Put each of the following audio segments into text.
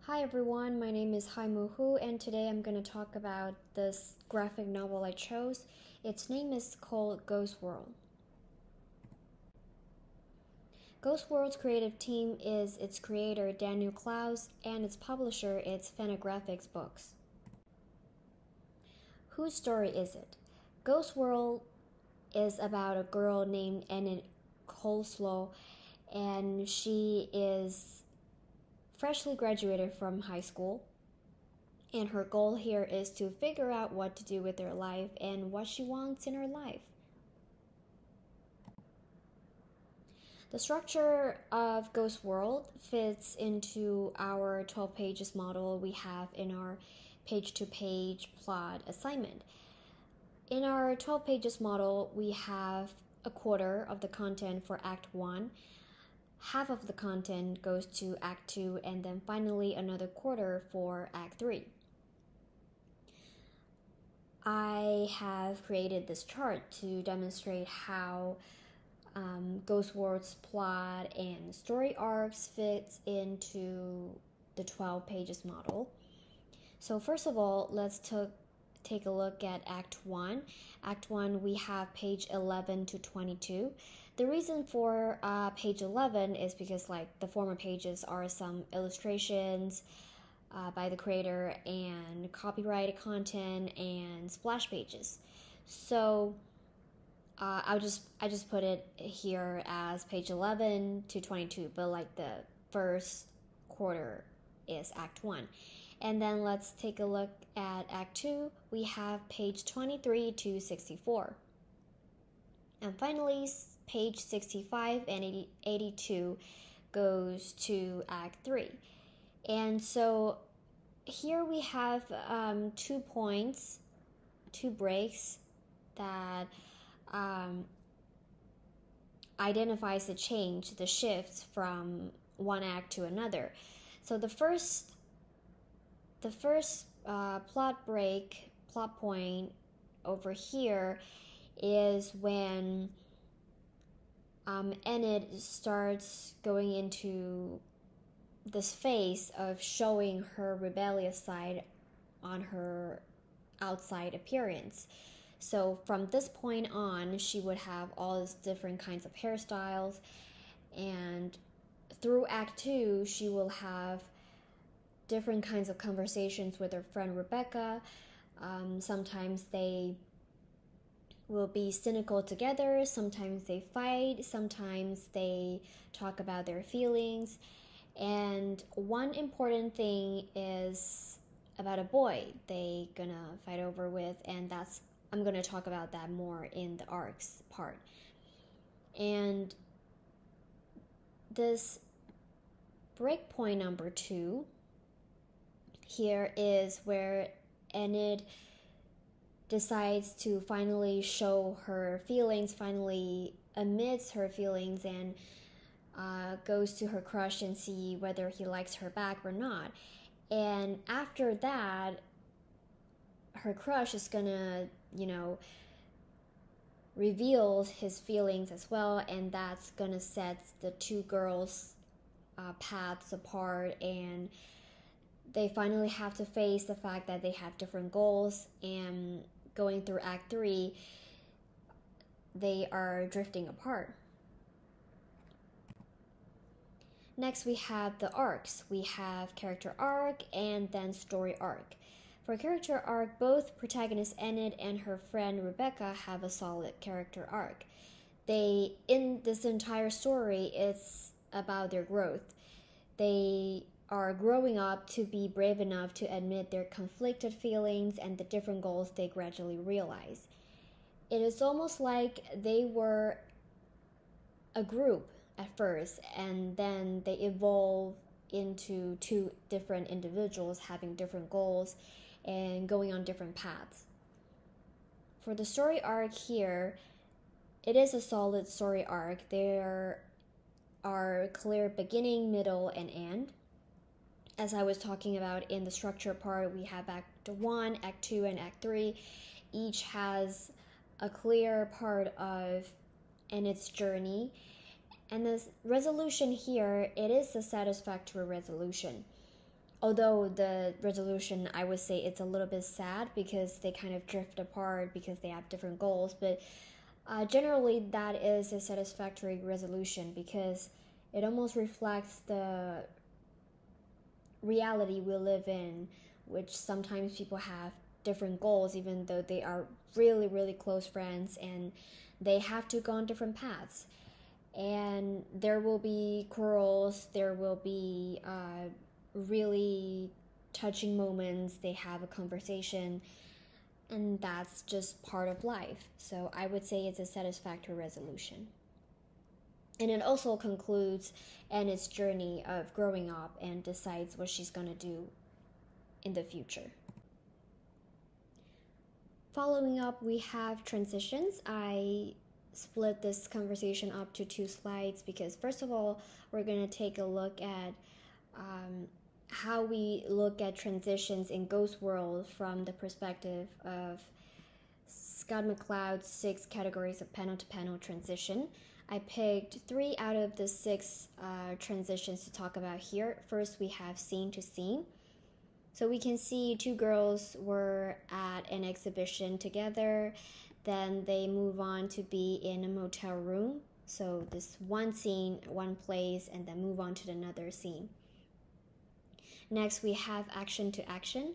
Hi everyone, my name is Hai Mu Hu, and today I'm going to talk about this graphic novel I chose. Its name is called Ghost World. Ghost World's creative team is its creator Daniel Clowes and its publisher is Fantagraphics Books. Whose story is it? Ghost World is about a girl named Enid Coleslaw, and she is freshly graduated from high school. And her goal here is to figure out what to do with her life and what she wants in her life. The structure of Ghost World fits into our 12 pages model we have in our page-to-page plot assignment. In our 12 pages model, we have a quarter of the content for Act 1, half of the content goes to Act 2, and then finally another quarter for Act 3. I have created this chart to demonstrate how Ghost World's plot and story arcs fits into the 12 pages model. So first of all, let's take a look at Act 1. Act 1, we have page 11 to 22. The reason for page 11 is because the former pages are some illustrations by the creator and copyrighted content and splash pages. So I just put it here as page 11 to 22, but the first quarter is Act 1. And then let's take a look at Act 2. We have page 23 to 64. And finally, page 65 and 82 goes to Act 3. And so here we have 2 points, 2 breaks that identifies the change, the shift from one act to another. So the first plot point over here is when Enid starts going into this phase of showing her rebellious side on her outside appearance. So from this point on, she would have all these different kinds of hairstyles, and through Act 2, she will have different kinds of conversations with her friend Rebecca. Sometimes they will be cynical together, sometimes they fight, sometimes they talk about their feelings. And one important thing is about a boy they gonna fight over with, and I'm gonna talk about that more in the arcs part. And this breakpoint number 2 here is where Enid decides to finally show her feelings, finally admits her feelings, and goes to her crush and see whether he likes her back or not. And after that, her crush is gonna, reveal his feelings as well, and that's gonna set the two girls' paths apart, and they finally have to face the fact that they have different goals, and going through Act 3, they are drifting apart. Next, we have the arcs. We have character arc and then story arc. For character arc, both protagonist Enid and her friend Rebecca have a solid character arc. In this entire story, it's about their growth. They are growing up to be brave enough to admit their conflicted feelings and the different goals they gradually realize. It is almost like they were a group at first, and then they evolve into 2 different individuals having different goals and going on different paths. For the story arc here, it is a solid story arc. There are clear beginning, middle, and end. As I was talking about in the structure part, we have Act 1, Act 2, and Act 3. Each has a clear part of Enid's journey. And the resolution here, it is a satisfactory resolution. although the resolution, I would say it's a little bit sad because they kind of drift apart because they have different goals, but generally that is a satisfactory resolution because it almost reflects the reality we live in, which sometimes people have different goals even though they are really, really close friends, and they have to go on different paths. And there will be quarrels, there will be really touching moments, they have a conversation, and that's just part of life. So I would say it's a satisfactory resolution. And it also concludes Anna's journey of growing up and decides what she's going to do in the future. Following up, we have transitions. I split this conversation up to 2 slides because, first of all, we're going to take a look at how we look at transitions in Ghost World from the perspective of Scott McCloud's 6 categories of panel-to-panel transition. I picked 3 out of the 6 transitions to talk about here. First, we have scene to scene. So we can see 2 girls were at an exhibition together, then they move on to be in a motel room. So this one scene, one place, and then move on to another scene. Next, we have action to action.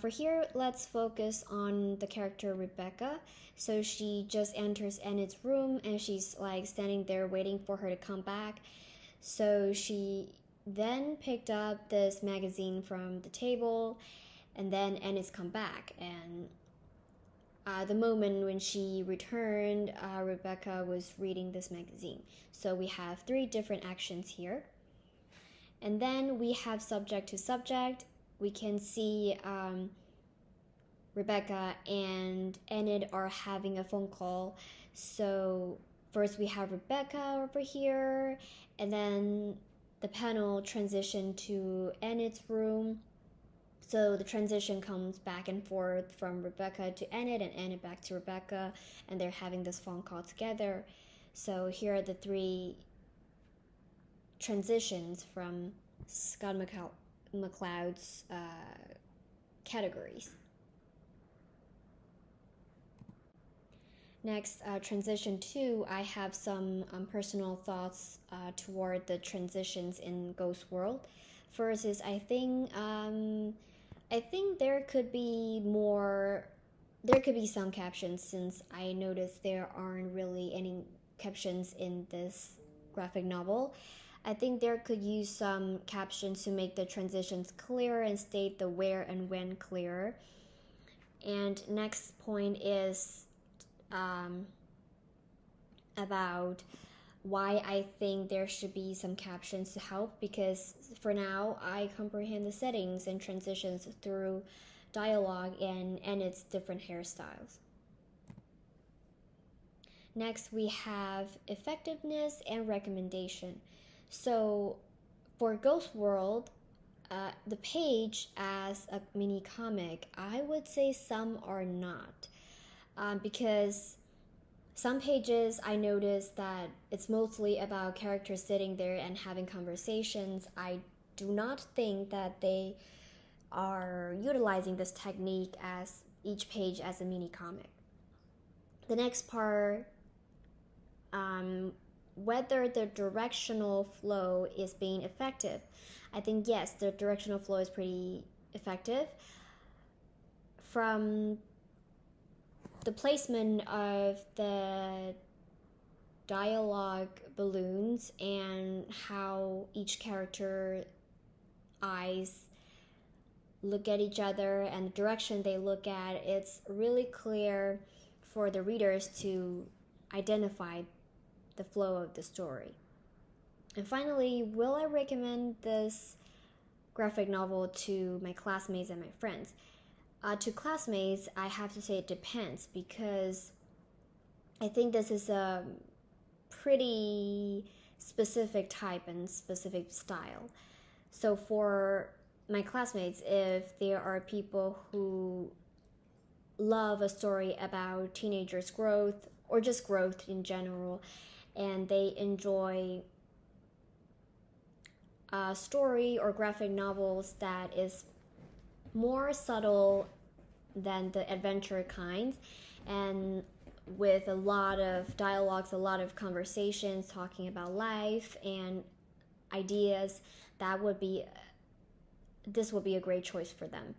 For here, let's focus on the character Rebecca. So she just enters Enid's room and she's like standing there waiting for her to come back. So she then picked up this magazine from the table, and then Enid's come back. And the moment when she returned, Rebecca was reading this magazine. So we have 3 different actions here. And then we have subject to subject. We can see Rebecca and Enid are having a phone call. So first we have Rebecca over here, and then the panel transition to Enid's room. So the transition comes back and forth from Rebecca to Enid and Enid back to Rebecca, and they're having this phone call together. So here are the 3 transitions from Scott McCloud's categories. Next, transition 2, I have some personal thoughts toward the transitions in Ghost World. First is I think there could be some captions, since I noticed there aren't really any captions in this graphic novel. I think there could use some captions to make the transitions clearer and state the where and when clearer. And next point is about why I think there should be some captions to help, because for now I comprehend the settings and transitions through dialogue and its different hairstyles. Next, we have effectiveness and recommendation. So for Ghost World, the page as a mini comic, I would say some are not. Because some pages I noticed that it's mostly about characters sitting there and having conversations. I do not think that they are utilizing this technique as each page as a mini comic. The next part, whether the directional flow is being effective. I think yes, the directional flow is pretty effective. From the placement of the dialogue balloons and how each character eyes look at each other and the direction they look at, it's really clear for the readers to identify the flow of the story. And finally, will I recommend this graphic novel to my classmates and my friends? To classmates, I have to say it depends, because I think this is a pretty specific type and specific style. So for my classmates, if there are people who love a story about teenagers' growth or just growth in general, and they enjoy story or graphic novels that is more subtle than the adventure kinds, and with a lot of dialogues, a lot of conversations talking about life and ideas, this would be a great choice for them.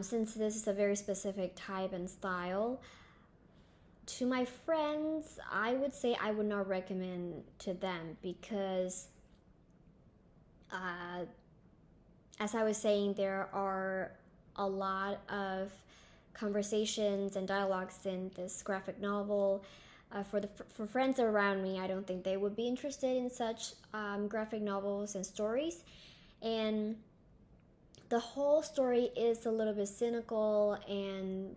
Since this is a very specific type and style, to my friends, I would say I would not recommend to them because, as I was saying, there are a lot of conversations and dialogues in this graphic novel. For friends around me, I don't think they would be interested in such graphic novels and stories. And the whole story is a little bit cynical and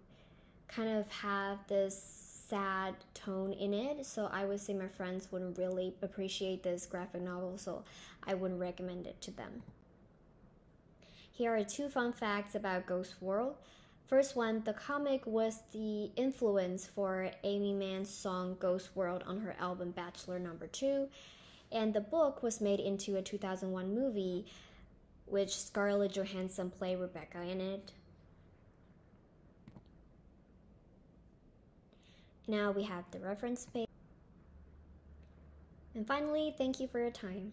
kind of have this sad tone in it. So I would say my friends wouldn't really appreciate this graphic novel, so I wouldn't recommend it to them. Here are 2 fun facts about Ghost World. First one, the comic was the influence for Amy Mann's song Ghost World on her album Bachelor No. 2, and the book was made into a 2001 movie, which Scarlett Johansson played Rebecca in it. Now we have the reference page. And finally, thank you for your time.